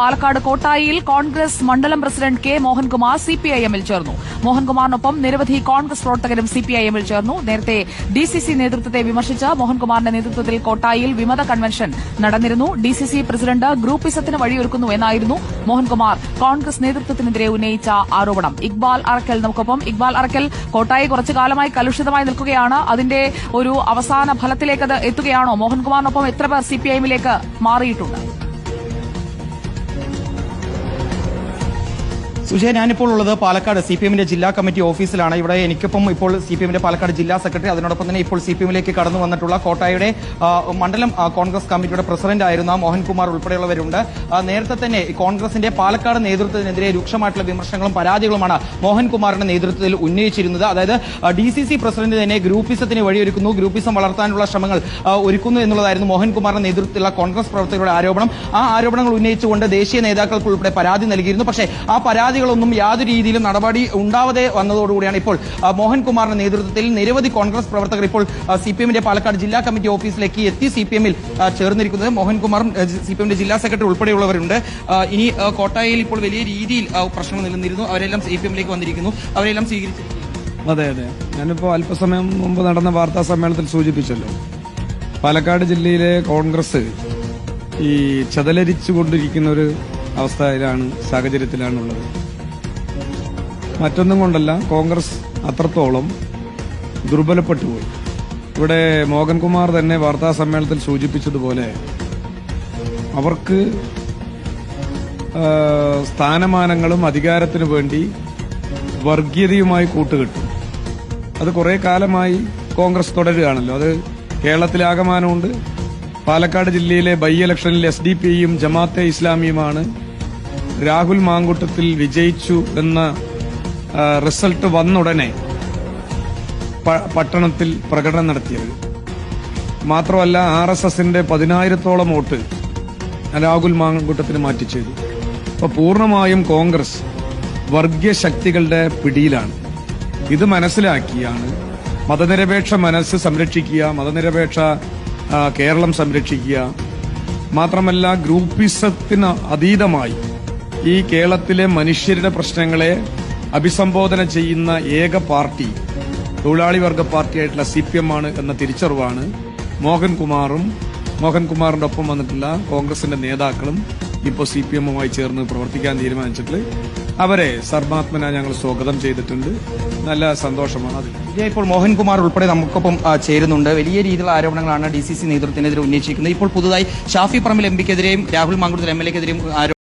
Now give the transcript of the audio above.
പാലക്കാട് കോട്ടായിയിൽ കോൺഗ്രസ് മണ്ഡലം president K Mohankumar സിപിഐഎമ്മിൽ ചേർന്നു. മോഹൻകുമാറിനൊപ്പം നിരവധി കോൺഗ്രസ് പ്രവർത്തകരും സിപിഐഎമ്മിൽ ചേർന്നു. നേരത്തെ ഡിസിസി നേതൃത്വത്തെ വിമർശിച്ച മോഹൻകുമാറിന്റെ നേതൃത്വത്തിൽ കോട്ടായിൽ വിമത കൺവെൻഷൻ നടന്നിരുന്നു. ഡിസിസി പ്രസിഡന്റ് ഗ്രൂപ്പിസത്തിന് വഴിയൊരുക്കുന്നു എന്നായിരുന്നു മോഹൻകുമാർ കോൺഗ്രസ് നേതൃത്വത്തിനെതിരെ ഉന്നയിച്ച ആരോപണം. ഇക്ബാൽ അറക്കൽ നമുക്കൊപ്പം. ഇക്ബാൽ അറക്കൽ, കോട്ടായി കുറച്ചുകാലമായി കലുഷിതമായി നിൽക്കുകയാണ്. അതിന്റെ ഒരു അവസാന ഫലത്തിലേക്ക് അത് എത്തുകയാണോ? മോഹൻകുമാറിനൊപ്പം എത്ര പേർ സിപിഐഎമ്മിലേക്ക് മാറിയിട്ടുണ്ട്? സുജയ, ഞാനിപ്പോൾ ഉള്ളത് പാലക്കാട് സിപിഎമ്മിന്റെ ജില്ലാ കമ്മിറ്റി ഓഫീസിലാണ്. ഇവിടെ എനിക്കൊപ്പം ഇപ്പോൾ സിപിഎമ്മിന്റെ പാലക്കാട് ജില്ലാ സെക്രട്ടറി, അതിനോടൊപ്പം തന്നെ ഇപ്പോൾ സിപിഎമ്മിലേക്ക് കടന്നു വന്നിട്ടുള്ള കോട്ടായുടെ മണ്ഡലം കോൺഗ്രസ് കമ്മിറ്റിയുടെ പ്രസിഡന്റ് ആയിരുന്ന മോഹൻകുമാർ ഉൾപ്പെടെയുള്ളവരുണ്ട്. നേരത്തെ തന്നെ കോൺഗ്രസിന്റെ പാലക്കാട് നേതൃത്വത്തിനെതിരെ രൂക്ഷമായിട്ടുള്ള വിമർശനങ്ങളും പരാതികളുമാണ് മോഹൻകുമാറിന്റെ നേതൃത്വത്തിൽ ഉന്നയിച്ചിരുന്നത്. അതായത് ഡിസിസി പ്രസിഡന്റ് തന്നെ ഗ്രൂപ്പിസത്തിന് വഴിയൊരുക്കുന്നു, ഗ്രൂപ്പിസം വളർത്താനുള്ള ശ്രമങ്ങൾ ഒരുക്കുന്നു എന്നുള്ളതായിരുന്നു മോഹൻകുമാറിന്റെ നേതൃത്വത്തിലുള്ള കോൺഗ്രസ് പ്രവർത്തകരുടെ ആരോപണം. ആ ആരോപണങ്ങൾ ഉന്നയിച്ചുകൊണ്ട് ദേശീയ നേതാക്കൾക്ക് ഉൾപ്പെടെ പരാതി നൽകിയിരുന്നു. പക്ഷേ ആ പരാതികളൊന്നും യാതൊരു രീതിയിലും നടപടി ഉണ്ടാവാതെ വന്നതോടുകൂടിയാണ് ഇപ്പോൾ മോഹൻകുമാറിന്റെ നേതൃത്വത്തിൽ നിരവധി കോൺഗ്രസ് പ്രവർത്തകർ ഇപ്പോൾ സിപിഎമ്മിന്റെ പാലക്കാട് ജില്ലാ കമ്മിറ്റി ഓഫീസിലേക്ക് എത്തി സിപിഎമ്മിൽ ചേർന്നിരിക്കുന്നത്. മോഹൻകുമാറും സിപിഎമ്മിന്റെ ജില്ലാ സെക്രട്ടറി ഉൾപ്പെടെയുള്ളവരുണ്ട്. ഇനി കോട്ടായിൽ ഇപ്പോൾ വലിയ രീതിയിൽ പ്രശ്നങ്ങൾ നിലനിന്നിരുന്നു. അവരെല്ലാം സിപിഎമ്മിലേക്ക് വന്നിരിക്കുന്നു. അവരെല്ലാം സ്വീകരിച്ചിരിക്കുന്നു. അതെ, ഞാനിപ്പോൾ അല്പസമയം മുമ്പ് നടന്ന വാർത്താ സമ്മേളനത്തിൽ സൂചിപ്പിച്ചല്ലോ, പാലക്കാട് ജില്ലയിലെ കോൺഗ്രസ് ഈ ചതലരിച്ചുകൊണ്ടിരിക്കുന്ന ഒരു സാഹചര്യത്തിലാണുള്ളത്. മറ്റൊന്നും കൊണ്ടല്ല, കോൺഗ്രസ് അത്രത്തോളം ദുർബലപ്പെട്ടു പോയി. ഇവിടെ മോഹൻകുമാർ തന്നെ വാർത്താ സമ്മേളനത്തിൽ സൂചിപ്പിച്ചതുപോലെ അവർക്ക് സ്ഥാനമാനങ്ങളും അധികാരത്തിനു വേണ്ടി വർഗീയതയുമായി കൂട്ടുകെട്ടും. അത് കുറെ കാലമായി കോൺഗ്രസ് തുടരുകയാണല്ലോ. അത് കേരളത്തിലാകമാനമുണ്ട്. പാലക്കാട് ജില്ലയിലെ ബൈ ഇലക്ഷനിൽ SDPയും ജമാഅത്തെ ഇസ്ലാമിയുമാണ് രാഹുൽ മാങ്കൂട്ടത്തിൽ വിജയിച്ചു എന്ന റിസൾട്ട് വന്നുടനെ പട്ടണത്തിൽ പ്രകടനം നടത്തിയത്. മാത്രമല്ല, RSSന്റെ 10,000-ഓളം വോട്ട് രാഹുൽ മാങ്കൂട്ടത്തിന് മാറ്റി ചെയ്തു. അപ്പൊ പൂർണ്ണമായും കോൺഗ്രസ് വർഗീയ ശക്തികളുടെ പിടിയിലാണ്. ഇത് മനസ്സിലാക്കിയാണ് മതനിരപേക്ഷ മനസ്സ് സംരക്ഷിക്കുക, മതനിരപേക്ഷ കേരളം സംരക്ഷിക്കുക, മാത്രമല്ല ഗ്രൂപ്പിസത്തിന് അതീതമായി ഈ കേരളത്തിലെ മനുഷ്യരുടെ പ്രശ്നങ്ങളെ അഭിസംബോധന ചെയ്യുന്ന ഏക പാർട്ടി തൊഴിലാളി വർഗ പാർട്ടിയായിട്ടുള്ള CPM ആണ് എന്ന തിരിച്ചറിവാണ് മോഹൻകുമാറിന്റെ ഒപ്പം വന്നിട്ടുള്ള കോൺഗ്രസിന്റെ നേതാക്കളും ഇപ്പോൾ CPMുമായി ചേർന്ന് പ്രവർത്തിക്കാൻ തീരുമാനിച്ചിട്ട് അവരെ സർമാത്മന ഞങ്ങൾ സ്വാഗതം ചെയ്തിട്ടുണ്ട്. നല്ല സന്തോഷമാണ് അതിൽ. ഇപ്പോൾ മോഹൻകുമാർ ഉൾപ്പെടെ നമുക്കൊപ്പം ചേരുന്നുണ്ട്. വലിയ രീതിയിലുള്ള ആരോപണങ്ങളാണ് DCC നേതൃത്വത്തിനെതിരെ ഉന്നയിച്ചിരിക്കുന്നത്. ഇപ്പോൾ പുതുതായി ഷാഫി പറമ്പിൽ MPക്കെതിരെയും രാഹുൽ മാങ്കൂട്ടത്തിൽ MLAക്കെതിരെയും